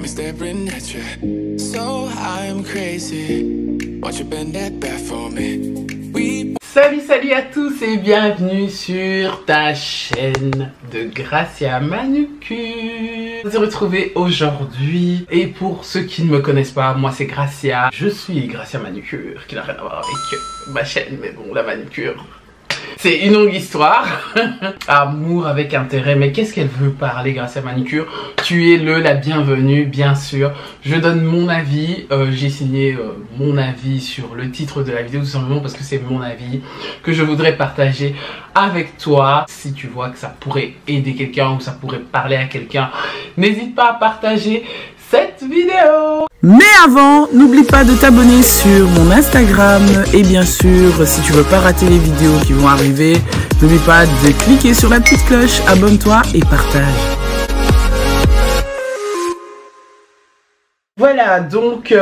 me staring at you. So I'm crazy. Won't you bend that back for me? Salut à tous et bienvenue sur ta chaîne de Gracia Manucure. On s'est retrouvés aujourd'hui et pour ceux qui ne me connaissent pas, moi c'est Gracia. Je suis Gracia Manucure, qui n'a rien à voir avec ma chaîne, mais bon, la manucure. C'est une longue histoire. Amour avec intérêt, mais qu'est-ce qu'elle veut parler, Gracia Manucure? Tu es la bienvenue, bien sûr. Je donne mon avis. J'ai signé mon avis sur le titre de la vidéo, tout simplement parce que c'est mon avis que je voudrais partager avec toi. Si tu vois que ça pourrait aider quelqu'un ou ça pourrait parler à quelqu'un, n'hésite pas à partager cette vidéo. Mais avant, n'oublie pas de t'abonner sur mon Instagram et bien sûr, si tu veux pas rater les vidéos qui vont arriver, n'oublie pas de cliquer sur la petite cloche, abonne-toi et partage. Voilà, donc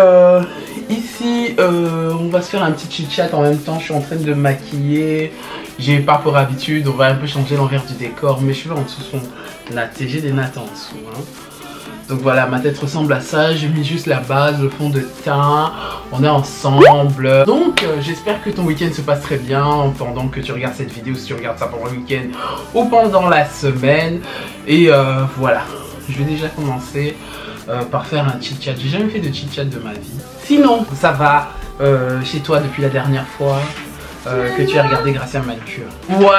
ici, on va se faire un petit chit-chat en même temps. Je suis en train de me maquiller. J'ai pas pour habitude, on va un peu changer l'envers du décor. Mes cheveux en dessous sont nattés, j'ai des nattes en dessous. Hein. Donc voilà, ma tête ressemble à ça, j'ai mis juste la base, le fond de teint, on est ensemble. Donc j'espère que ton week-end se passe très bien pendant que tu regardes cette vidéo, si tu regardes ça pendant le week-end ou pendant la semaine. Et voilà, je vais déjà commencer par faire un chit-chat. J'ai jamais fait de chit-chat de ma vie. Sinon, ça va chez toi depuis la dernière fois que tu as regardé Gracia Manucure. Waouh!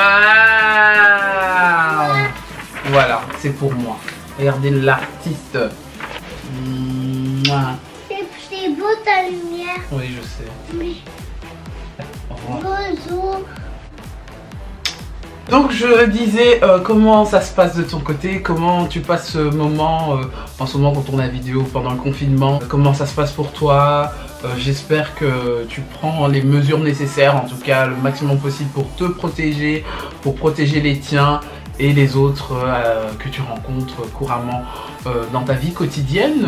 Voilà, c'est pour moi. Regardez l'artiste. C'est beau ta lumière. Oui, je sais. Oui. Au revoir. Bonjour. Donc je disais comment ça se passe de ton côté, comment tu passes ce moment en ce moment quand on tourne la vidéo pendant le confinement, comment ça se passe pour toi. J'espère que tu prends les mesures nécessaires, en tout cas le maximum possible pour te protéger, pour protéger les tiens et les autres que tu rencontres couramment dans ta vie quotidienne,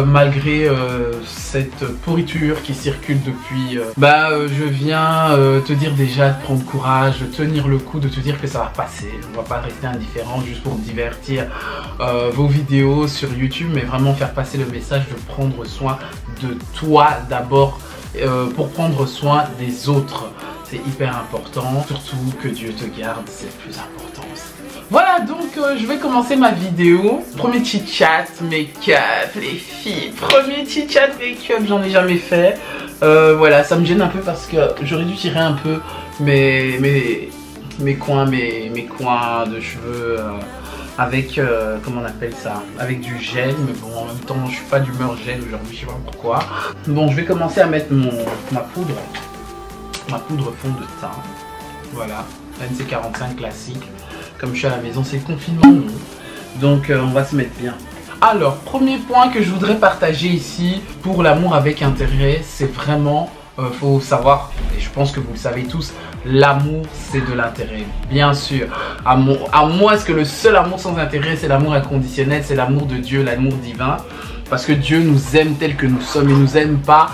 malgré cette pourriture qui circule depuis. Je viens te dire déjà de prendre courage, de tenir le coup, de te dire que ça va passer. On va pas rester indifférent juste pour divertir vos vidéos sur YouTube, mais vraiment faire passer le message de prendre soin de toi d'abord pour prendre soin des autres. C'est hyper important, surtout que Dieu te garde, c'est le plus important aussi. Voilà, donc je vais commencer ma vidéo. Premier chit-chat make-up, les filles. Premier chit-chat make-up, j'en ai jamais fait. Voilà, ça me gêne un peu parce que j'aurais dû tirer un peu mes coins de cheveux avec, comment on appelle ça, avec du gel. Mais bon, en même temps, je suis pas d'humeur gel aujourd'hui, je sais pas pourquoi. Bon, je vais commencer à mettre ma poudre fond de teint. Voilà, NC45 classique. Comme je suis à la maison, c'est le confinement, non. Donc on va se mettre bien. Alors, premier point que je voudrais partager ici pour l'amour avec intérêt, c'est vraiment, faut savoir, et je pense que vous le savez tous, l'amour c'est de l'intérêt, bien sûr. À moi, est-ce que le seul amour sans intérêt, c'est l'amour inconditionnel, c'est l'amour de Dieu, l'amour divin. Parce que Dieu nous aime tel que nous sommes. Il nous aime pas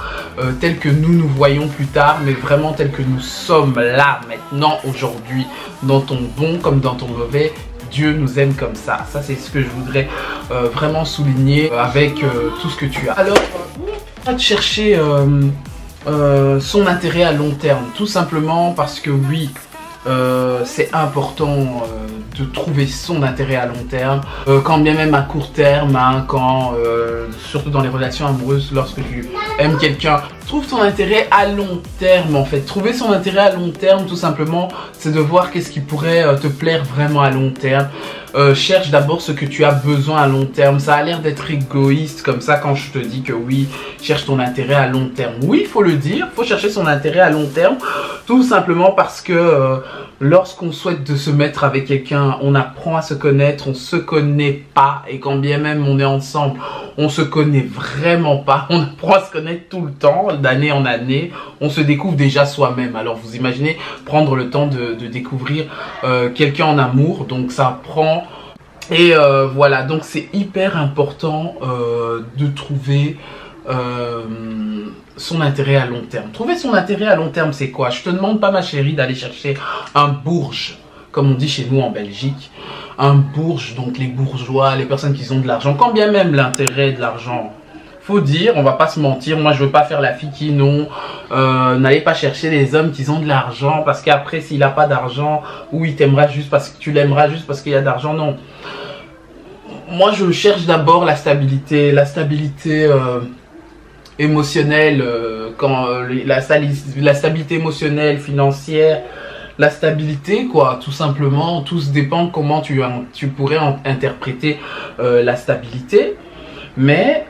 tel que nous nous voyons plus tard, mais vraiment tel que nous sommes là, maintenant, aujourd'hui. Dans ton bon comme dans ton mauvais, Dieu nous aime comme ça. Ça, c'est ce que je voudrais vraiment souligner avec tout ce que tu as. Alors, on va chercher son intérêt à long terme. Tout simplement parce que oui, c'est important de trouver son intérêt à long terme, quand bien même à court terme, hein, surtout dans les relations amoureuses, lorsque tu aimes quelqu'un, trouve ton intérêt à long terme en fait. Trouver son intérêt à long terme, tout simplement, c'est de voir qu'est-ce qui pourrait te plaire vraiment à long terme. Cherche d'abord ce que tu as besoin à long terme. Ça a l'air d'être égoïste comme ça quand je te dis que oui, cherche ton intérêt à long terme. Oui, il faut le dire, il faut chercher son intérêt à long terme, tout simplement parce que lorsqu'on souhaite de se mettre avec quelqu'un, on apprend à se connaître, on se connaît pas, et quand bien même on est ensemble, on se connaît vraiment pas, on apprend à se connaître tout le temps, d'année en année, on se découvre déjà soi-même. Alors vous imaginez prendre le temps de découvrir quelqu'un en amour, donc ça prend. Et voilà, donc c'est hyper important de trouver son intérêt à long terme. Trouver son intérêt à long terme, c'est quoi? Je te demande pas, ma chérie, d'aller chercher un bourge, comme on dit chez nous en Belgique. un bourge, donc les bourgeois, les personnes qui ont de l'argent, quand bien même l'intérêt de l'argent, faut dire, on va pas se mentir, moi je veux pas faire la fille qui non, n'allez pas chercher les hommes qui ont de l'argent, parce qu'après s'il a pas d'argent, ou il t'aimera juste parce que tu l'aimeras juste parce qu'il y a d'argent, non. Moi je cherche d'abord la stabilité émotionnelle, la stabilité émotionnelle, financière, la stabilité quoi, tout simplement. Tout se dépend comment tu pourrais interpréter la stabilité, mais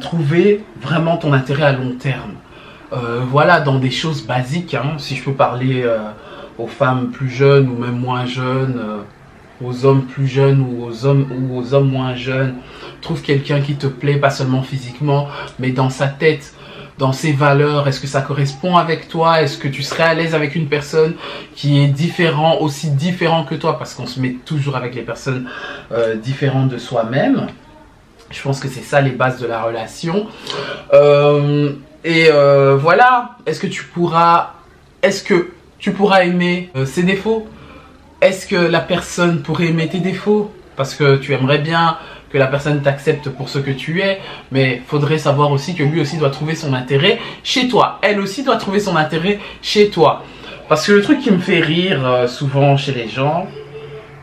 trouver vraiment ton intérêt à long terme. Voilà, dans des choses basiques, hein, si je peux parler aux femmes plus jeunes ou même moins jeunes, aux hommes plus jeunes ou aux hommes moins jeunes. Trouve quelqu'un qui te plaît, pas seulement physiquement, mais dans sa tête, dans ses valeurs. Est-ce que ça correspond avec toi? Est-ce que tu serais à l'aise avec une personne qui est aussi différent que toi? Parce qu'on se met toujours avec les personnes différentes de soi-même. Je pense que c'est ça les bases de la relation. Voilà. Est-ce que tu pourras aimer ses défauts? Est-ce que la personne pourrait aimer tes défauts? Parce que tu aimerais bien que la personne t'accepte pour ce que tu es, mais il faudrait savoir aussi que lui aussi doit trouver son intérêt chez toi. Elle aussi doit trouver son intérêt chez toi. Parce que le truc qui me fait rire souvent chez les gens,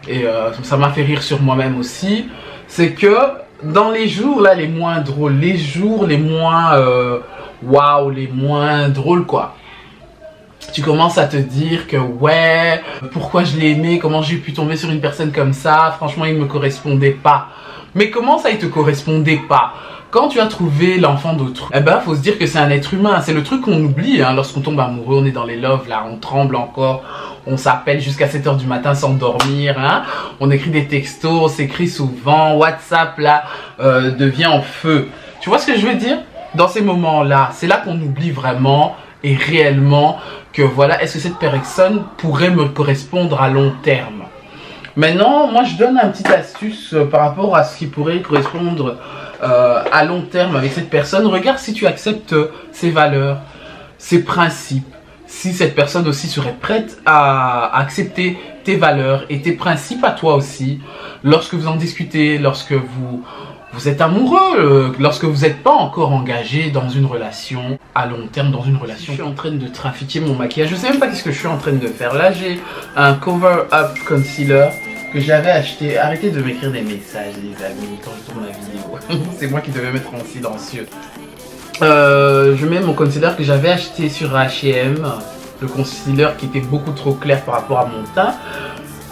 et ça m'a fait rire sur moi-même aussi, c'est que dans les jours là les moins drôles, les jours les moins waouh, les moins drôles quoi, tu commences à te dire que ouais, pourquoi je l'ai aimé, comment j'ai pu tomber sur une personne comme ça, franchement il ne me correspondait pas. Mais comment ça il te correspondait pas? Quand tu as trouvé l'enfant d'autrui, eh ben faut se dire que c'est un être humain. C'est le truc qu'on oublie hein, lorsqu'on tombe amoureux, on est dans les loves là, on tremble encore, on s'appelle jusqu'à 7 h du matin sans dormir, hein, on écrit des textos, on s'écrit souvent, WhatsApp là devient en feu. Tu vois ce que je veux dire? Dans ces moments là, c'est là qu'on oublie vraiment et réellement que voilà, est-ce que cette personne pourrait me correspondre à long terme? Maintenant, moi je donne un petit astuce par rapport à ce qui pourrait correspondre à long terme avec cette personne. Regarde si tu acceptes ses valeurs, ses principes, si cette personne aussi serait prête à accepter tes valeurs et tes principes à toi aussi, lorsque vous en discutez, lorsque vous êtes amoureux, lorsque vous n'êtes pas encore engagé dans une relation à long terme, dans une relation. Je suis en train de trafiquer mon maquillage, je sais même pas qu'est-ce que je suis en train de faire. Là j'ai un cover up concealer que j'avais acheté. Arrêtez de m'écrire des messages les amis quand je tourne la vidéo. C'est moi qui devais mettre en silencieux. Je mets mon concealer que j'avais acheté sur H&M, le concealer qui était beaucoup trop clair par rapport à mon teint.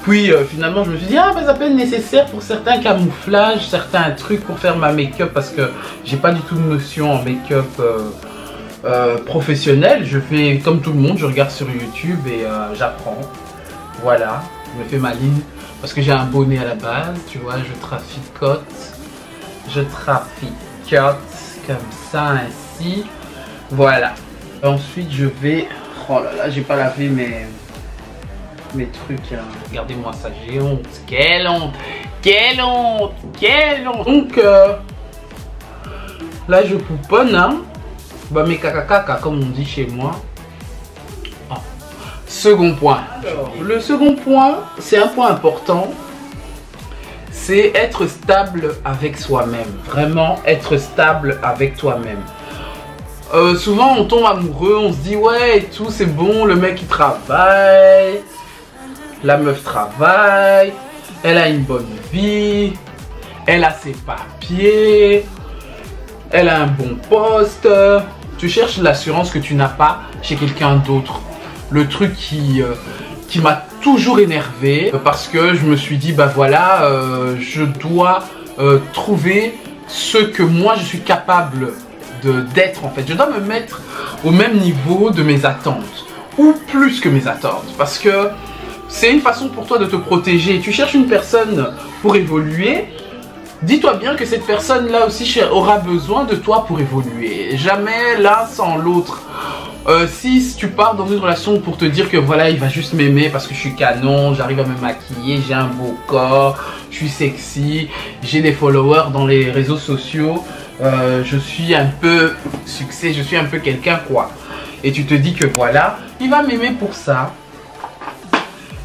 Puis finalement je me suis dit ah ben ça peut être nécessaire pour certains camouflages, certains trucs pour faire ma make-up, parce que j'ai pas du tout de notion en make-up professionnel. Je fais comme tout le monde, je regarde sur YouTube et j'apprends. Voilà, je me fais ma ligne parce que j'ai un bonnet à la base, tu vois, je traficote comme ça ainsi. Voilà. Ensuite je vais, oh là là, j'ai pas lavé mes trucs, hein. Regardez-moi ça, j'ai honte, quelle honte, quelle honte, quelle honte. Donc là je pouponne hein. Bah mes caca comme on dit chez moi. Oh. Second point. Alors, le second point, c'est un point important, c'est être stable avec soi-même. Vraiment être stable avec toi-même. Souvent on tombe amoureux, on se dit ouais et tout c'est bon, le mec il travaille, la meuf travaille, elle a une bonne vie, elle a ses papiers, elle a un bon poste. Tu cherches l'assurance que tu n'as pas chez quelqu'un d'autre. Le truc qui m'a toujours énervé, parce que je me suis dit bah voilà, je dois trouver ce que moi je suis capable d'être en fait. Je dois me mettre au même niveau de mes attentes, ou plus que mes attentes, parce que c'est une façon pour toi de te protéger. Tu cherches une personne pour évoluer, dis-toi bien que cette personne là aussi aura besoin de toi pour évoluer, jamais l'un sans l'autre. Si tu pars dans une relation pour te dire que voilà il va juste m'aimer parce que je suis canon, j'arrive à me maquiller, j'ai un beau corps, je suis sexy, j'ai des followers dans les réseaux sociaux, je suis un peu succès, je suis un peu quelqu'un quoi, et tu te dis que voilà il va m'aimer pour ça,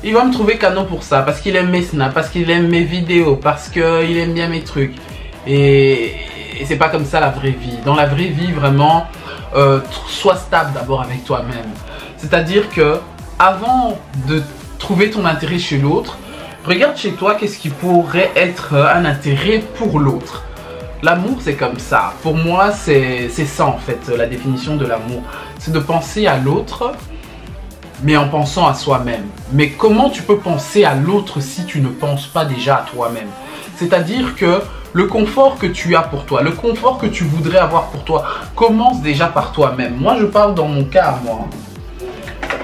il va me trouver canon pour ça, parce qu'il aime mes snaps, parce qu'il aime mes vidéos, parce qu'il aime bien mes trucs. Et c'est pas comme ça la vraie vie. Dans la vraie vie, vraiment, sois stable d'abord avec toi-même. C'est-à-dire que avant de trouver ton intérêt chez l'autre, regarde chez toi qu'est-ce qui pourrait être un intérêt pour l'autre. L'amour, c'est comme ça. Pour moi, c'est ça en fait, la définition de l'amour. C'est de penser à l'autre, mais en pensant à soi-même. Mais comment tu peux penser à l'autre si tu ne penses pas déjà à toi-même? C'est-à-dire que le confort que tu as pour toi, le confort que tu voudrais avoir pour toi, commence déjà par toi-même. Moi, je parle dans mon cas à moi.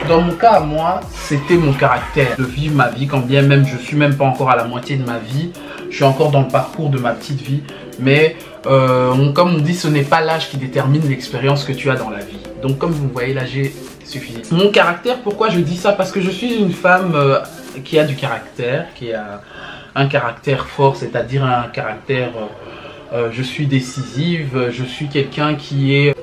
Dans mon cas à moi, c'était mon caractère de vivre ma vie, quand bien même je suis même pas encore à la moitié de ma vie. Je suis encore dans le parcours de ma petite vie. Mais comme on dit, ce n'est pas l'âge qui détermine l'expérience que tu as dans la vie. Donc comme vous voyez, l'âge suffit. Mon caractère, pourquoi je dis ça? Parce que je suis une femme qui a du caractère, qui a un caractère fort, c'est-à-dire un caractère... je suis décisive, je suis quelqu'un qui est...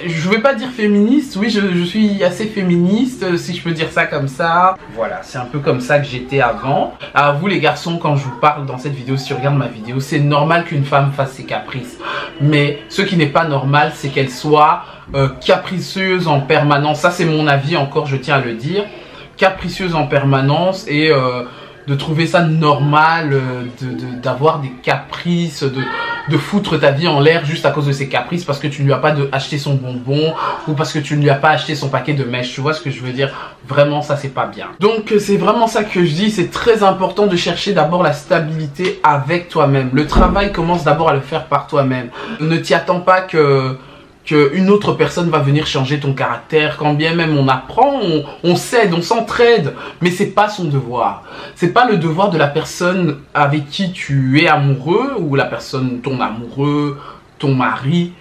Je vais pas dire féministe, oui je suis assez féministe si je peux dire ça comme ça. Voilà, c'est un peu comme ça que j'étais avant. À vous les garçons, quand je vous parle dans cette vidéo, si tu regardes ma vidéo, c'est normal qu'une femme fasse ses caprices. Mais ce qui n'est pas normal, c'est qu'elle soit capricieuse en permanence. Ça c'est mon avis encore, je tiens à le dire. Capricieuse en permanence et... de trouver ça normal, d'avoir des caprices, de foutre ta vie en l'air juste à cause de ses caprices parce que tu ne lui as pas acheté son bonbon ou parce que tu ne lui as pas acheté son paquet de mèches. Tu vois ce que je veux dire? Vraiment, ça c'est pas bien. Donc c'est vraiment ça que je dis, c'est très important de chercher d'abord la stabilité avec toi-même. Le travail commence d'abord à le faire par toi-même. Ne t'y attends pas qu'une autre personne va venir changer ton caractère. Quand bien même on apprend, on s'aide, on s'entraide, mais c'est pas son devoir. C'est pas le devoir de la personne avec qui tu es amoureux, ou la personne, ton amoureux, ton mari,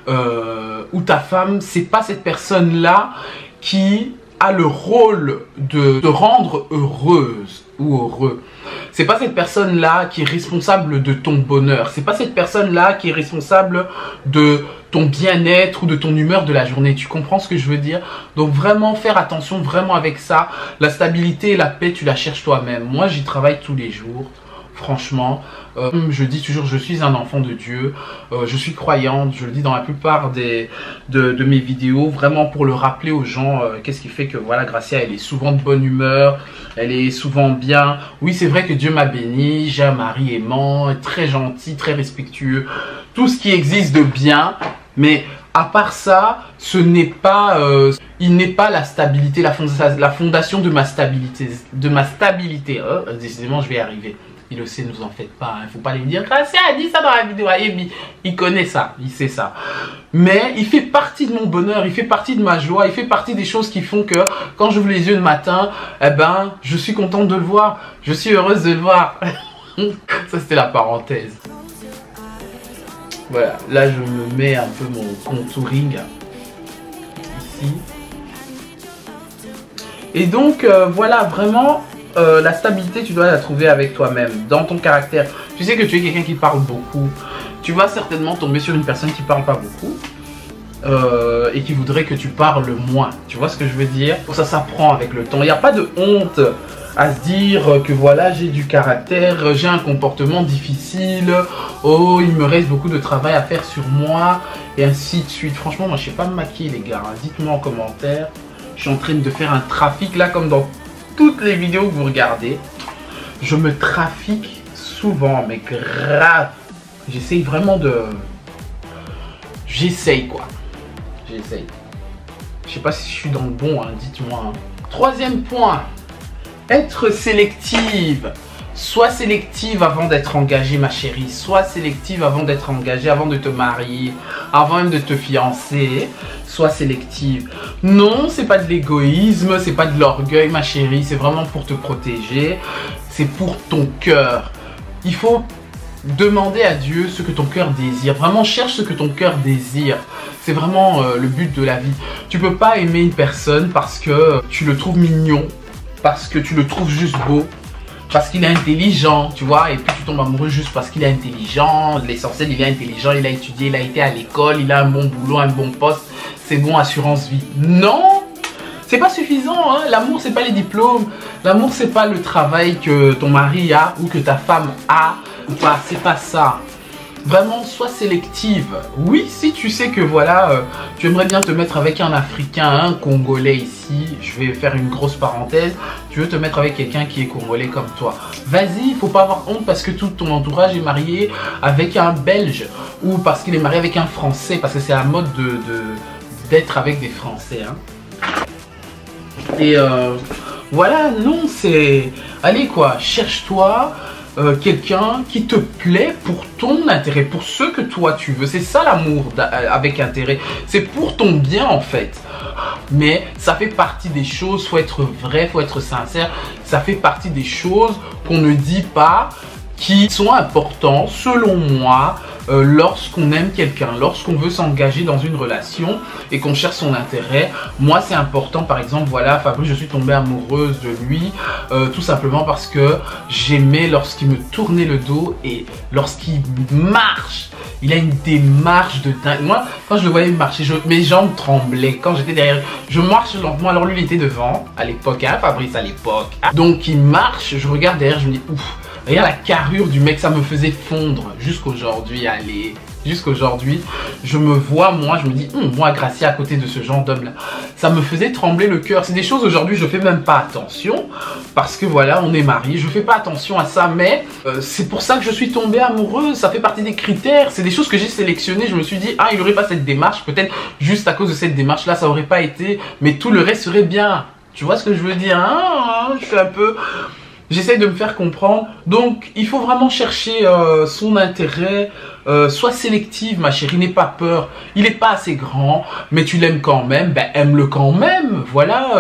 ou ta femme. C'est pas cette personne-là qui a le rôle de te rendre heureuse ou heureux. C'est pas cette personne-là qui est responsable de ton bonheur. C'est pas cette personne-là qui est responsable de ton bien-être ou de ton humeur de la journée. Tu comprends ce que je veux dire? Donc vraiment faire attention vraiment avec ça. La stabilité et la paix, tu la cherches toi-même. Moi, j'y travaille tous les jours. Franchement, je dis toujours, je suis un enfant de Dieu, je suis croyante, je le dis dans la plupart de mes vidéos, vraiment pour le rappeler aux gens, qu'est-ce qui fait que voilà, Gracia, elle est souvent de bonne humeur, elle est souvent bien. Oui, c'est vrai que Dieu m'a béni, j'ai un mari aimant, très gentil, très respectueux, tout ce qui existe de bien, mais à part ça, ce n'est pas, il n'est pas la stabilité, la fondation de ma stabilité, décidément je vais y arriver. Il le sait, ne vous en faites pas, il ne faut pas lui dire « Gracia a dit ça dans la vidéo », il connaît ça, il sait ça. Mais il fait partie de mon bonheur, il fait partie de ma joie, il fait partie des choses qui font que quand j'ouvre les yeux le matin, eh ben, je suis contente de le voir, je suis heureuse de le voir. Ça c'était la parenthèse. Voilà, là je me mets un peu mon contouring ici. Et donc voilà, vraiment... la stabilité, tu dois la trouver avec toi-même, dans ton caractère. Tu sais que tu es quelqu'un qui parle beaucoup. Tu vas certainement tomber sur une personne qui parle pas beaucoup et qui voudrait que tu parles moins. Tu vois ce que je veux dire? Ça s'apprend avec le temps. Il n'y a pas de honte à se dire que voilà, j'ai du caractère, j'ai un comportement difficile, oh, il me reste beaucoup de travail à faire sur moi, et ainsi de suite. Franchement, moi, je sais pas me maquiller, les gars. Dites-moi en commentaire. Je suis en train de faire un trafic, là, comme dans toutes les vidéos que vous regardez. Je me trafique souvent, mais grave. J'essaye vraiment de... J'essaye, quoi. J'essaye. Je sais pas si je suis dans le bon, hein, dites-moi. Hein. Troisième point. Être sélective. Sois sélective avant d'être engagée, ma chérie. Sois sélective avant d'être engagée, avant de te marier, avant même de te fiancer. Sois sélective. Non, c'est pas de l'égoïsme, c'est pas de l'orgueil, ma chérie. C'est vraiment pour te protéger. C'est pour ton cœur. Il faut demander à Dieu ce que ton cœur désire. Vraiment, cherche ce que ton cœur désire. C'est vraiment le but de la vie. Tu peux pas aimer une personne parce que tu le trouves mignon, parce que tu le trouves juste beau, parce qu'il est intelligent, tu vois, et puis tu tombes amoureux juste parce qu'il est intelligent. L'essentiel, il est intelligent, il a étudié, il a été à l'école, il a un bon boulot, un bon poste, c'est bon, assurance vie. Non, C'est pas suffisant, hein. L'amour c'est pas les diplômes. L'amour c'est pas le travail que ton mari a ou que ta femme a ou pas. C'est pas ça. Vraiment, sois sélective. Oui, si tu sais que voilà, tu aimerais bien te mettre avec un Africain, un Congolais ici, je vais faire une grosse parenthèse, tu veux te mettre avec quelqu'un qui est Congolais comme toi. Vas-y, il faut pas avoir honte parce que tout ton entourage est marié avec un Belge ou parce qu'il est marié avec un Français, parce que c'est la mode d'être avec des Français. Hein. Et voilà, non, c'est... Allez quoi, cherche-toi... quelqu'un qui te plaît pour ton intérêt, pour ce que toi tu veux. C'est ça l'amour avec intérêt. C'est pour ton bien en fait. Mais ça fait partie des choses, faut être vrai, faut être sincère. Ça fait partie des choses qu'on ne dit pas, qui sont importants selon moi lorsqu'on aime quelqu'un, lorsqu'on veut s'engager dans une relation et qu'on cherche son intérêt. Moi c'est important, par exemple, voilà, Fabrice, je suis tombée amoureuse de lui tout simplement parce que j'aimais lorsqu'il me tournait le dos et lorsqu'il marche. Il a une démarche de dingue. Moi, quand je le voyais marcher, mes jambes tremblaient. Quand j'étais derrière, je marche lentement. Alors lui, il était devant à l'époque, hein, Fabrice à l'époque. Donc il marche, je regarde derrière, je me dis ouf. Regarde la carrure du mec, ça me faisait fondre jusqu'aujourd'hui, allez, jusqu'aujourd'hui. Je me vois, moi, je me dis, moi, Gracia, à côté de ce genre d'homme-là, ça me faisait trembler le cœur. C'est des choses, aujourd'hui, je fais même pas attention, parce que voilà, on est mariés, je fais pas attention à ça, mais c'est pour ça que je suis tombée amoureuse, ça fait partie des critères, c'est des choses que j'ai sélectionnées, je me suis dit, ah, il n'y aurait pas cette démarche, peut-être juste à cause de cette démarche-là, ça aurait pas été, mais tout le reste serait bien. Tu vois ce que je veux dire, hein? Je fais un peu... J'essaye de me faire comprendre. Donc, il faut vraiment chercher son intérêt. Sois sélective, ma chérie. N'aie pas peur. Il n'est pas assez grand, mais tu l'aimes quand même. Ben, aime-le quand même. Voilà.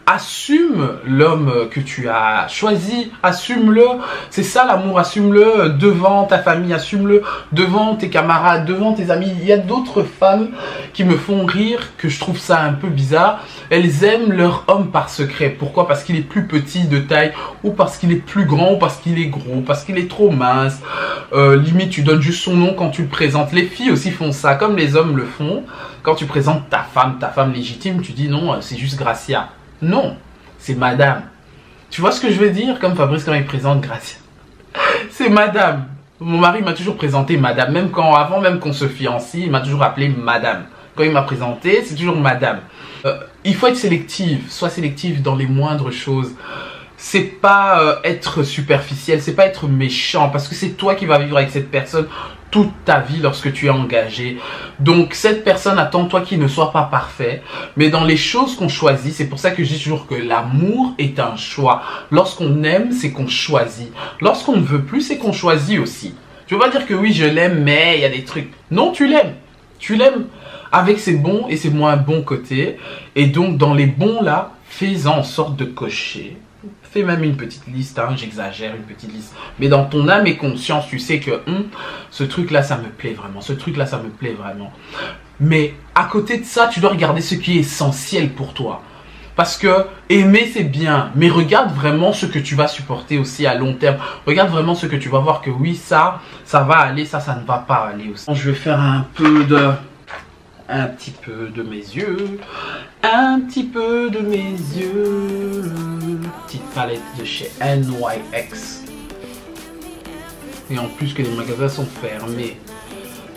Assume l'homme que tu as choisi, assume-le, c'est ça l'amour, assume-le devant ta famille, assume-le devant tes camarades, devant tes amis. Il y a d'autres femmes qui me font rire, que je trouve ça un peu bizarre, elles aiment leur homme par secret. Pourquoi? Parce qu'il est plus petit de taille, ou parce qu'il est plus grand, ou parce qu'il est gros, parce qu'il est trop mince. Limite tu donnes juste son nom quand tu le présentes. Les filles aussi font ça, comme les hommes le font. Quand tu présentes ta femme légitime, tu dis non, c'est juste Gracia. Non, c'est madame. Tu vois ce que je veux dire? Comme Fabrice quand il présente Gracia. C'est madame. Mon mari m'a toujours présenté madame. Même quand, avant même qu'on se fiancie, il m'a toujours appelé madame. Quand il m'a présenté, c'est toujours madame. Il faut être sélective. Sois sélective dans les moindres choses. C'est pas être superficiel, c'est pas être méchant. Parce que c'est toi qui vas vivre avec cette personne toute ta vie lorsque tu es engagé. Donc cette personne attend toi qu'il ne soit pas parfait, mais dans les choses qu'on choisit, c'est pour ça que je dis toujours que l'amour est un choix. Lorsqu'on aime, c'est qu'on choisit. Lorsqu'on ne veut plus, c'est qu'on choisit aussi. Tu veux pas dire que oui, je l'aime, mais il y a des trucs. Non, tu l'aimes. Tu l'aimes avec ses bons et ses moins bons côtés. Et donc dans les bons là, fais-en en sorte de cocher. Fais même une petite liste, hein, j'exagère, une petite liste. Mais dans ton âme et conscience, tu sais que ce truc-là, ça me plaît vraiment. Ce truc-là, ça me plaît vraiment. Mais à côté de ça, tu dois regarder ce qui est essentiel pour toi. Parce que aimer, c'est bien. Mais regarde vraiment ce que tu vas supporter aussi à long terme. Regarde vraiment ce que tu vas voir que oui, ça va aller, ça ne va pas aller aussi. Je vais faire un petit peu de mes yeux. Un petit peu de mes yeux. Petite palette de chez NYX. Et en plus que les magasins sont fermés.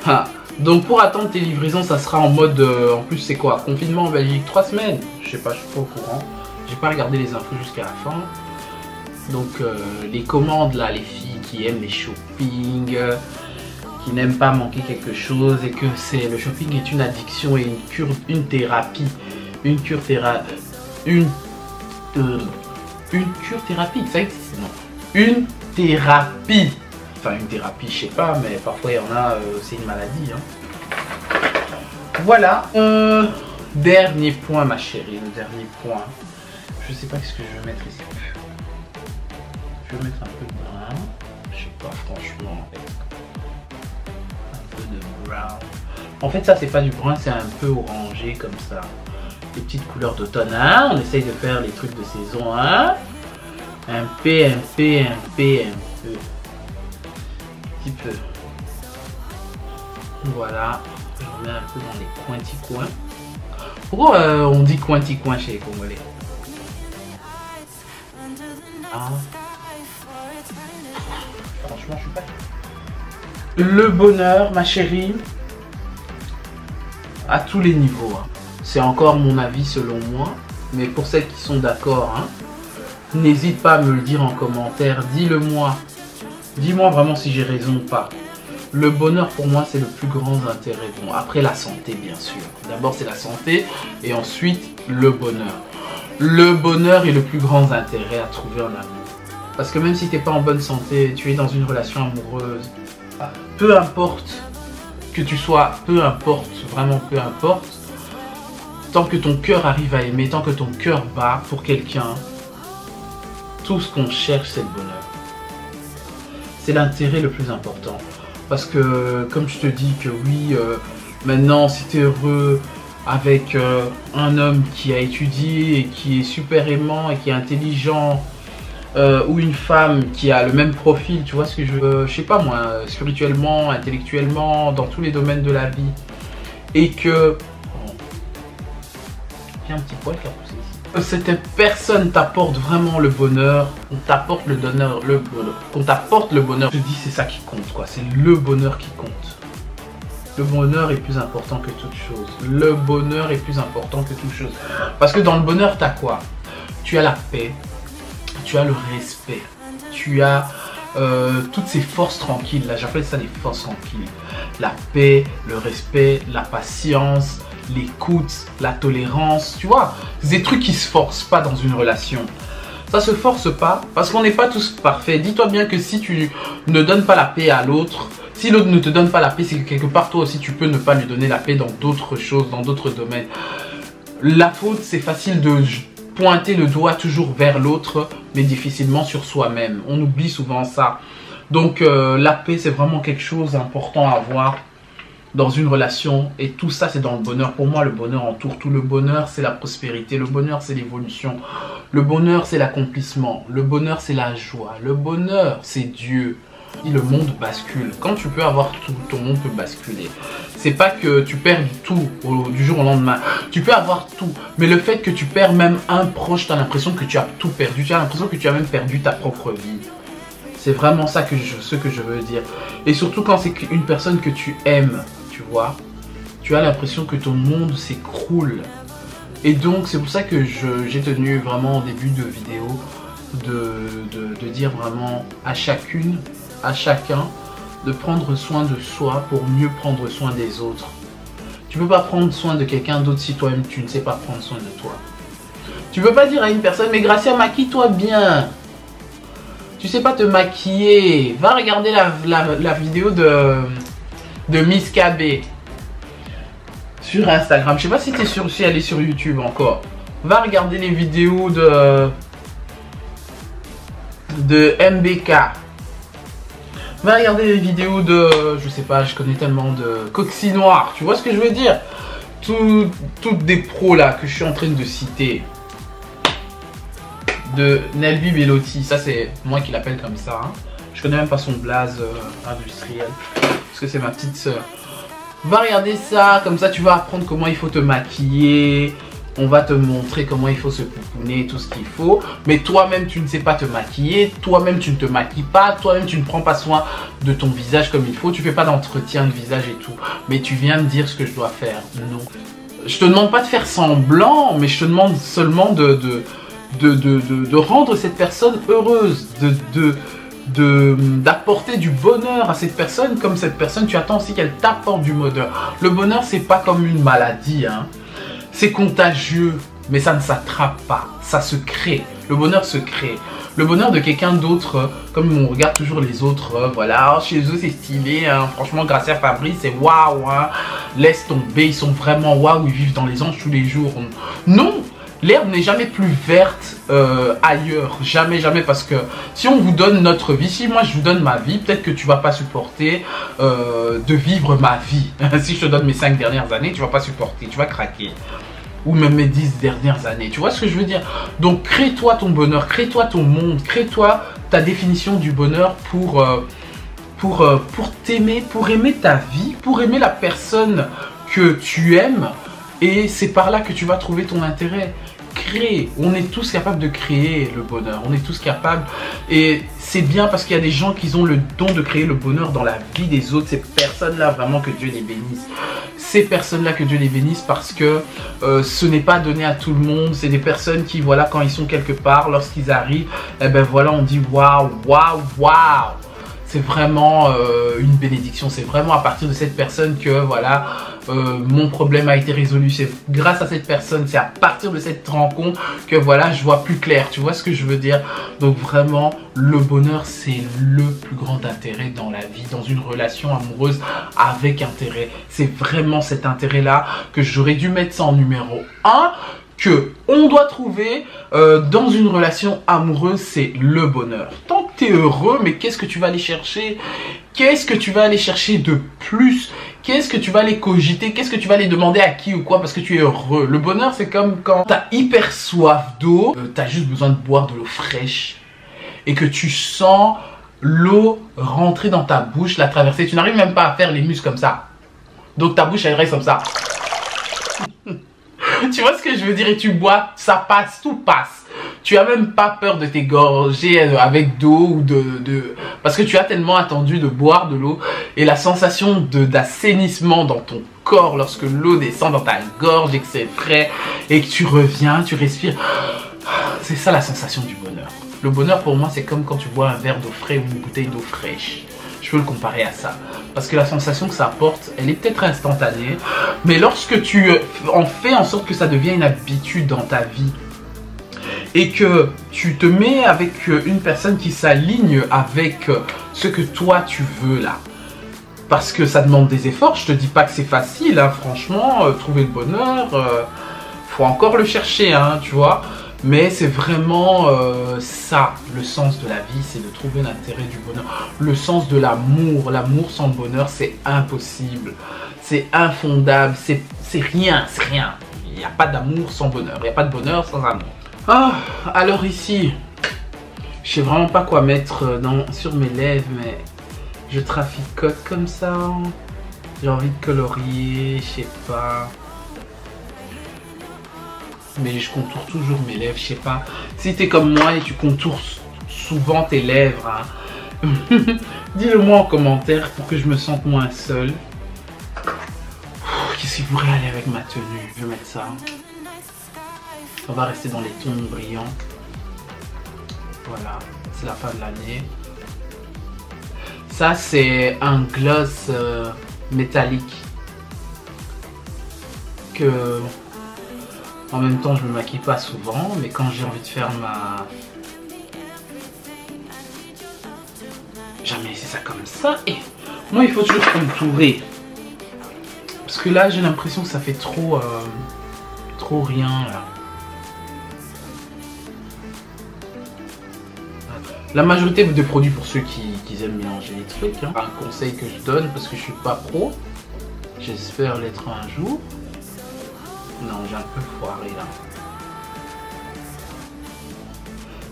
Ah. Donc pour attendre tes livraisons, ça sera en mode... en plus c'est quoi? Confinement en Belgique, 3 semaines. Je sais pas, je suis pas au courant. J'ai pas regardé les infos jusqu'à la fin. Donc les commandes là, les filles qui aiment les shopping... qui n'aiment pas manquer quelque chose et que le shopping est une addiction et une thérapie. Une cure thérapie, ça existe, non? Une thérapie. Enfin, une thérapie, je sais pas, mais parfois il y en a, c'est une maladie. Hein. Voilà. Dernier point, ma chérie, le dernier point. Je sais pas ce que je vais mettre ici. Je vais mettre un peu de brun. Je sais pas, franchement. Un peu de brown. En fait, ça, c'est pas du brun, c'est un peu orangé comme ça. Les petites couleurs d'automne, hein. On essaye de faire les trucs de saison, hein. Un peu. Petit peu. Voilà. Je remets un peu dans les petits coins. Pourquoi on dit coin chez les Congolais? Ah. Franchement, je suis pas... Le bonheur, ma chérie, à tous les niveaux. Hein. C'est encore mon avis selon moi. Mais pour celles qui sont d'accord, hein, n'hésite pas à me le dire en commentaire. Dis-le moi. Dis-moi vraiment si j'ai raison ou pas. Le bonheur pour moi c'est le plus grand intérêt. Bon, après la santé bien sûr. D'abord c'est la santé et ensuite le bonheur. Le bonheur est le plus grand intérêt à trouver en amour. Parce que même si tu n'es pas en bonne santé, tu es dans une relation amoureuse, peu importe que tu sois, peu importe, vraiment peu importe, tant que ton cœur arrive à aimer, tant que ton cœur bat pour quelqu'un, tout ce qu'on cherche c'est le bonheur. C'est l'intérêt le plus important. Parce que, comme je te dis que oui, maintenant, si tu es heureux avec un homme qui a étudié et qui est super aimant et qui est intelligent, ou une femme qui a le même profil, tu vois ce que je veux, je sais pas moi, spirituellement, intellectuellement, dans tous les domaines de la vie, et que... Oh, il y a un petit poil qui a poussé ici. Cette personne t'apporte vraiment le bonheur, on t'apporte le bonheur, qu'on t'apporte le bonheur, je te dis c'est ça qui compte quoi, c'est le bonheur qui compte. Le bonheur est plus important que toute chose. Le bonheur est plus important que toute chose. Parce que dans le bonheur, tu as quoi? Tu as la paix, tu as le respect, tu as toutes ces forces tranquilles, là j'appelle ça les forces tranquilles. La paix, le respect, la patience, l'écoute, la tolérance, tu vois, c'est des trucs qui se forcent pas dans une relation. Ça se force pas parce qu'on n'est pas tous parfaits. Dis-toi bien que si tu ne donnes pas la paix à l'autre, si l'autre ne te donne pas la paix, c'est que quelque part toi aussi tu peux ne pas lui donner la paix dans d'autres choses, dans d'autres domaines. La faute, c'est facile de pointer le doigt toujours vers l'autre, mais difficilement sur soi-même. On oublie souvent ça. Donc la paix, c'est vraiment quelque chose d'important à avoir dans une relation, et tout ça c'est dans le bonheur. Pour moi le bonheur entoure tout. Le bonheur c'est la prospérité, le bonheur c'est l'évolution, le bonheur c'est l'accomplissement, le bonheur c'est la joie, le bonheur c'est Dieu. Et le monde bascule. Quand tu peux avoir tout, ton monde peut basculer. C'est pas que tu perds tout du jour au lendemain. Tu peux avoir tout, mais le fait que tu perds même un proche, tu as l'impression que tu as tout perdu. Tu as l'impression que tu as même perdu ta propre vie. C'est vraiment ça ce que je veux dire. Et surtout quand c'est une personne que tu aimes, tu vois, tu as l'impression que ton monde s'écroule. Et donc c'est pour ça que j'ai tenu vraiment au début de vidéo de dire vraiment à chacune, à chacun de prendre soin de soi pour mieux prendre soin des autres. Tu peux pas prendre soin de quelqu'un d'autre si toi-même tu ne sais pas prendre soin de toi. Tu peux pas dire à une personne mais Gracia, maquille-toi bien. Tu sais pas te maquiller. Va regarder la vidéo de Miss KB sur Instagram. Je sais pas si tu es si elle est sur YouTube encore. Va regarder les vidéos de MBK. Va regarder les vidéos de, je sais pas, je connais tellement de Coxy Noir. Tu vois ce que je veux dire? Toutes des pros là que je suis en train de citer. De Nelby Bellotti, ça c'est moi qui l'appelle comme ça. Hein. Je connais même pas son blaze industriel. Parce que c'est ma petite soeur. Va regarder ça, comme ça tu vas apprendre comment il faut te maquiller. On va te montrer comment il faut se pouponner, tout ce qu'il faut. Mais toi-même tu ne sais pas te maquiller. Toi-même tu ne te maquilles pas. Toi-même tu ne prends pas soin de ton visage comme il faut. Tu fais pas d'entretien de visage et tout. Mais tu viens me dire ce que je dois faire. Non. Je te demande pas de faire semblant, mais je te demande seulement de rendre cette personne heureuse. D'apporter du bonheur à cette personne. Comme cette personne, tu attends aussi qu'elle t'apporte du bonheur. Le bonheur, c'est pas comme une maladie, hein. C'est contagieux, mais ça ne s'attrape pas, ça se crée. Le bonheur se crée. Le bonheur de quelqu'un d'autre, comme on regarde toujours les autres, voilà, chez eux c'est stylé, hein. Franchement, Gracia Fabrice, c'est waouh, hein. Laisse tomber, ils sont vraiment waouh, ils vivent dans les anges tous les jours. Non! L'herbe n'est jamais plus verte ailleurs, jamais, jamais, parce que si on vous donne notre vie, si moi je vous donne ma vie, peut-être que tu vas pas supporter de vivre ma vie. Si je te donne mes 5 dernières années, tu vas pas supporter, tu vas craquer. Ou même mes 10 dernières années, tu vois ce que je veux dire? Donc crée-toi ton bonheur, crée-toi ton monde, crée-toi ta définition du bonheur pour t'aimer, pour aimer ta vie, pour aimer la personne que tu aimes. Et c'est par là que tu vas trouver ton intérêt. Créer, on est tous capables de créer le bonheur, on est tous capables, et c'est bien parce qu'il y a des gens qui ont le don de créer le bonheur dans la vie des autres. Ces personnes-là, vraiment, que Dieu les bénisse. Ces personnes-là, que Dieu les bénisse, parce que ce n'est pas donné à tout le monde. C'est des personnes qui, voilà, quand ils sont quelque part, lorsqu'ils arrivent, eh ben voilà, on dit waouh, waouh, waouh. C'est vraiment une bénédiction. C'est vraiment à partir de cette personne que voilà, mon problème a été résolu. C'est grâce à cette personne, c'est à partir de cette rencontre que voilà, je vois plus clair. Tu vois ce que je veux dire? Donc vraiment, le bonheur, c'est le plus grand intérêt dans la vie, dans une relation amoureuse avec intérêt. C'est vraiment cet intérêt-là que j'aurais dû mettre ça en numéro 1. Que on doit trouver dans une relation amoureuse, c'est le bonheur. Tant que tu es heureux, mais qu'est-ce que tu vas aller chercher? Qu'est-ce que tu vas aller chercher de plus? Qu'est-ce que tu vas aller cogiter? Qu'est-ce que tu vas aller demander à qui ou quoi parce que tu es heureux? Le bonheur, c'est comme quand tu as hyper soif d'eau, tu as juste besoin de boire de l'eau fraîche et que tu sens l'eau rentrer dans ta bouche, la traverser. Tu n'arrives même pas à faire les muscles comme ça. Donc ta bouche, elle reste comme ça. Tu vois ce que je veux dire? Et tu bois, ça passe, tout passe. Tu as même pas peur de t'égorger avec d'eau ou parce que tu as tellement attendu de boire de l'eau. Et la sensation d'assainissement dans ton corps lorsque l'eau descend dans ta gorge et que c'est frais et que tu reviens, tu respires. C'est ça la sensation du bonheur. Le bonheur pour moi, c'est comme quand tu bois un verre d'eau frais ou une bouteille d'eau fraîche. Je peux le comparer à ça. Parce que la sensation que ça apporte, elle est peut-être instantanée. Mais lorsque tu en fais en sorte que ça devienne une habitude dans ta vie, et que tu te mets avec une personne qui s'aligne avec ce que toi tu veux là. Parce que ça demande des efforts. Je te dis pas que c'est facile, hein, franchement. Trouver le bonheur, faut encore le chercher, hein, tu vois. Mais c'est vraiment ça, le sens de la vie, c'est de trouver l'intérêt du bonheur. Le sens de l'amour. L'amour sans le bonheur, c'est impossible. C'est infondable, c'est rien, c'est rien. Il n'y a pas d'amour sans bonheur, il n'y a pas de bonheur sans amour. Ah, alors ici, je sais vraiment pas quoi mettre sur mes lèvres, mais je traficote comme ça. J'ai envie de colorier, je sais pas. Mais je contourne toujours mes lèvres, je sais pas. Si t'es comme moi et tu contournes souvent tes lèvres, hein, dis-le moi en commentaire pour que je me sente moins seul. Qu'est-ce qui pourrait aller avec ma tenue? Je vais mettre ça. On va rester dans les tons brillants. Voilà, c'est la fin de l'année. Ça, c'est un gloss métallique que... En même temps, je me maquille pas souvent, mais quand j'ai envie de faire ma... Jamais laissé ça comme ça. Et moi, il faut toujours contourer. Parce que là, j'ai l'impression que ça fait trop rien, là. La majorité des produits, pour ceux qui aiment mélanger les trucs, hein. Un conseil que je donne, parce que je suis pas pro, j'espère l'être un jour. Non, j'ai un peu foiré là.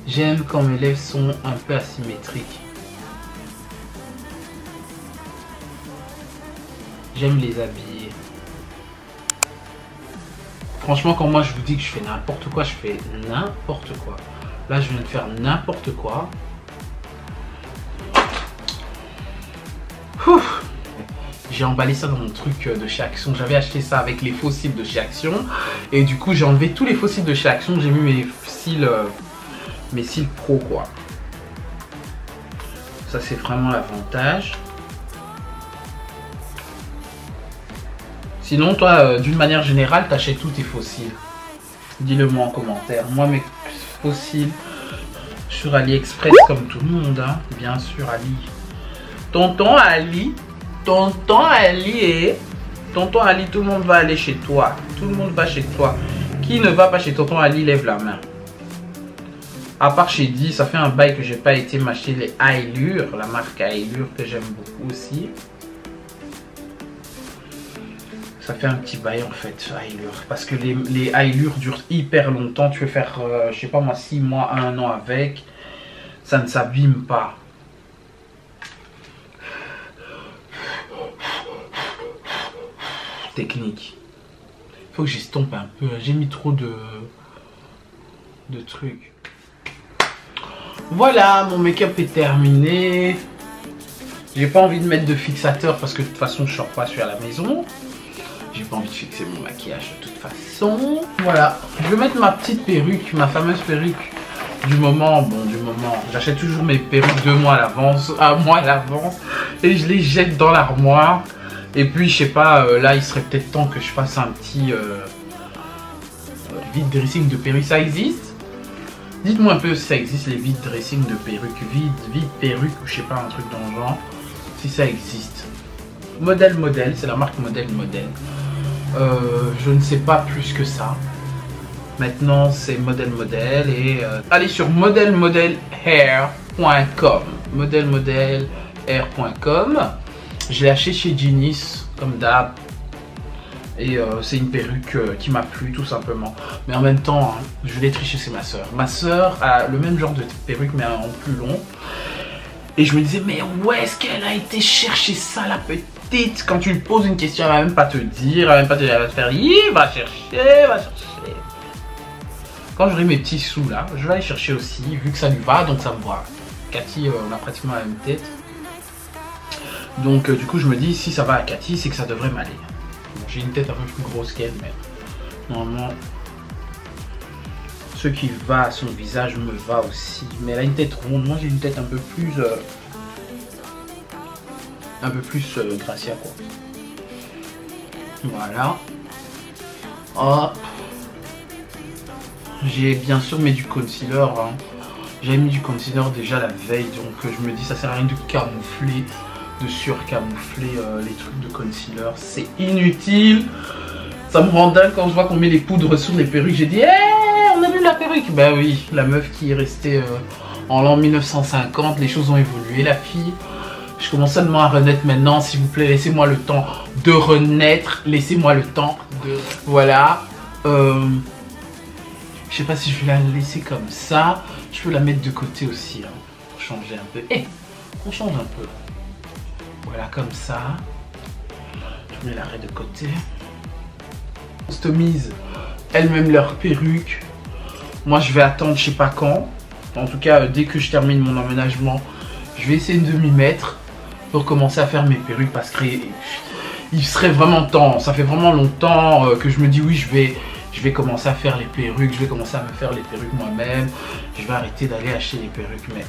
J'aime quand mes lèvres sont un peu asymétriques. J'aime les habiller. Franchement, quand moi je vous dis que je fais n'importe quoi, je fais n'importe quoi. Là, je viens de faire n'importe quoi. Ouf. J'ai emballé ça dans mon truc de chez Action. J'avais acheté ça avec les faux cils de chez Action. Et du coup, j'ai enlevé tous les faux cils de chez Action. J'ai mis mes cils pro, quoi. Ça, c'est vraiment l'avantage. Sinon, toi, d'une manière générale, t'achètes tous tes faux cils. Dis-le moi en commentaire. Moi, mes faux cils sur AliExpress, comme tout le monde, hein. Bien sûr, Ali. Tonton Ali. Tonton Ali et Tonton Ali, tout le monde va aller chez toi. Tout le monde va chez toi. Qui ne va pas chez Tonton Ali, lève la main. À part chez Di, ça fait un bail que j'ai pas été m'acheter les Ailure, la marque Ailure que j'aime beaucoup aussi. Ça fait un petit bail en fait, Ailure. Parce que les Ailure durent hyper longtemps. Tu veux faire, je sais pas moi, 6 mois, 1 an avec. Ça ne s'abîme pas. Technique. Faut que j'estompe un peu. J'ai mis trop de trucs. Voilà, mon make-up est terminé. J'ai pas envie de mettre de fixateur parce que de toute façon je sors pas, je suis à la maison. J'ai pas envie de fixer mon maquillage de toute façon. Voilà, je vais mettre ma petite perruque, ma fameuse perruque du moment. Bon, du moment, j'achète toujours mes perruques 2 mois à l'avance, un mois à l'avance, et je les jette dans l'armoire. Et puis je sais pas, là il serait peut-être temps que je fasse un petit vide dressing de perruque. Ça existe? Dites-moi un peu si ça existe, les vide dressing de perruque, vide perruque ou je sais pas, un truc dans le genre, si ça existe. Modèle, c'est la marque Modèle. Je ne sais pas plus que ça. Maintenant c'est Modèle et allez sur modelmodelhair.com, modelmodelhair.com. Je l'ai acheté chez Genius comme d'hab. Et c'est une perruque qui m'a plu tout simplement. Mais en même temps, hein, je l'ai triché, c'est ma soeur. Ma soeur a le même genre de perruque mais en plus long. Et je me disais, mais où est-ce qu'elle a été chercher ça, la petite? Quand tu lui poses une question, elle va même pas te dire, elle va même pas te dire, elle va te faire, va chercher. Quand j'aurai mes petits sous là, je vais aller chercher aussi, vu que ça lui va, donc ça me va. Cathy, on a pratiquement la même tête. Donc du coup, je me dis, si ça va à Cathy, c'est que ça devrait m'aller. Bon, j'ai une tête un peu plus grosse qu'elle, mais normalement, ce qui va à son visage me va aussi. Mais elle a une tête ronde, moi j'ai une tête un peu plus Gracia quoi. Voilà. Hop. J'ai bien sûr mis du concealer. Hein. J'avais mis du concealer déjà la veille, donc je me dis ça sert à rien de camoufler, de surcamoufler les trucs de concealer. C'est inutile. Ça me rend dingue quand je vois qu'on met les poudres sur les perruques. J'ai dit, hey, on a vu la perruque. Bah oui, la meuf qui est restée en l'an 1950. Les choses ont évolué, la fille. Je commence seulement à renaître maintenant. S'il vous plaît, laissez-moi le temps de renaître. Laissez-moi le temps de... Voilà. Je sais pas si je vais la laisser comme ça. Je peux la mettre de côté aussi. Hein, pour changer un peu. Eh, on change un peu. Voilà, comme ça. Je mets l'arrêt de côté. Customise elles-mêmes leur perruque. Moi, je vais attendre je sais pas quand. En tout cas, dès que je termine mon emménagement, je vais essayer de m'y mettre pour commencer à faire mes perruques parce qu'il serait vraiment temps. Ça fait vraiment longtemps que je me dis oui, je vais commencer à faire les perruques. Je vais commencer à me faire les perruques moi-même. Je vais arrêter d'aller acheter les perruques, mais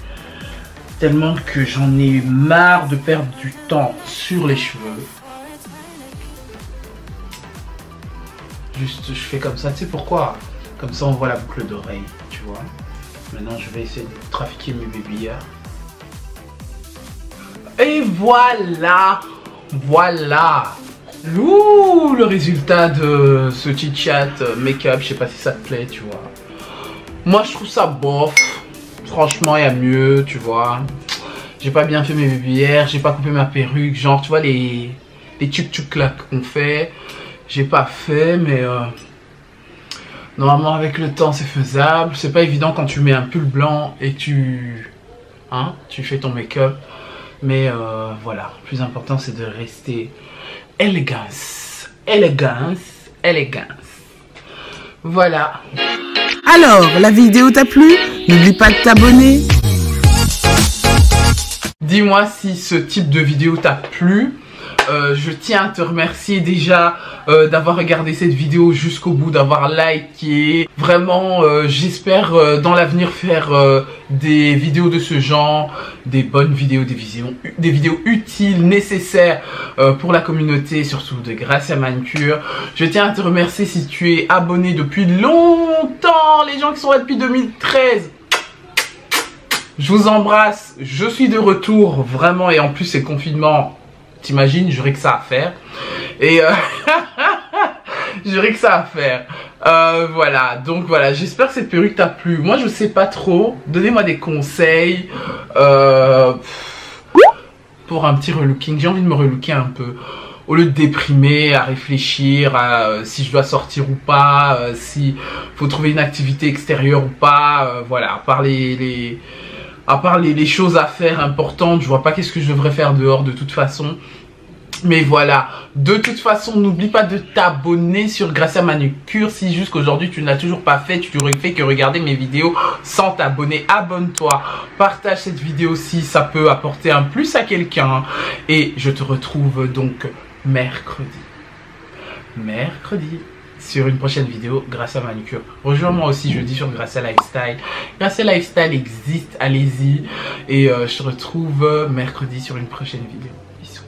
tellement que j'en ai marre de perdre du temps sur les cheveux. Juste, je fais comme ça. Tu sais pourquoi? Comme ça, on voit la boucle d'oreille, tu vois. Maintenant, je vais essayer de trafiquer mes bébés. Et voilà. Voilà. Ouh, le résultat de ce chit-chat make-up. Je sais pas si ça te plaît, tu vois. Moi, je trouve ça bof. Franchement, il y a mieux, tu vois. J'ai pas bien fait mes bébés. J'ai pas coupé ma perruque. Genre, tu vois, les tchuk-tchuk là qu'on fait. J'ai pas fait, mais normalement avec le temps c'est faisable. C'est pas évident quand tu mets un pull blanc et tu fais ton make-up. Mais voilà, le plus important c'est de rester élégance. Voilà. Alors, la vidéo t'a plu? N'oublie pas de t'abonner. Dis-moi si ce type de vidéo t'a plu. Je tiens à te remercier déjà d'avoir regardé cette vidéo jusqu'au bout, d'avoir liké. Vraiment, j'espère dans l'avenir faire des vidéos de ce genre, des bonnes vidéos, des vidéos utiles, nécessaires pour la communauté, surtout de Gracia Manicure. Je tiens à te remercier si tu es abonné depuis longtemps, les gens qui sont là depuis 2013. Je vous embrasse, je suis de retour, vraiment, et en plus c'est le confinement. T'imagines, j'aurais que ça à faire. Et j'aurais que ça à faire. Voilà, donc voilà, j'espère que cette perruque t'a plu. Moi, je sais pas trop. Donnez-moi des conseils pour un petit relooking. J'ai envie de me relooker un peu. Au lieu de déprimer, à réfléchir à si je dois sortir ou pas, si faut trouver une activité extérieure ou pas. Voilà, à part les choses à faire importantes, je vois pas qu'est-ce que je devrais faire dehors de toute façon. Mais voilà, de toute façon, n'oublie pas de t'abonner sur Gracia Manucure. Si jusqu'aujourd'hui tu ne l'as toujours pas fait, tu n'aurais fait que regarder mes vidéos sans t'abonner. Abonne-toi, partage cette vidéo si ça peut apporter un plus à quelqu'un. Et je te retrouve donc mercredi sur une prochaine vidéo Gracia Manucure. Rejoins-moi aussi jeudi sur Gracia Lifestyle. Gracia Lifestyle existe, allez-y. Et je te retrouve mercredi sur une prochaine vidéo. Bisous.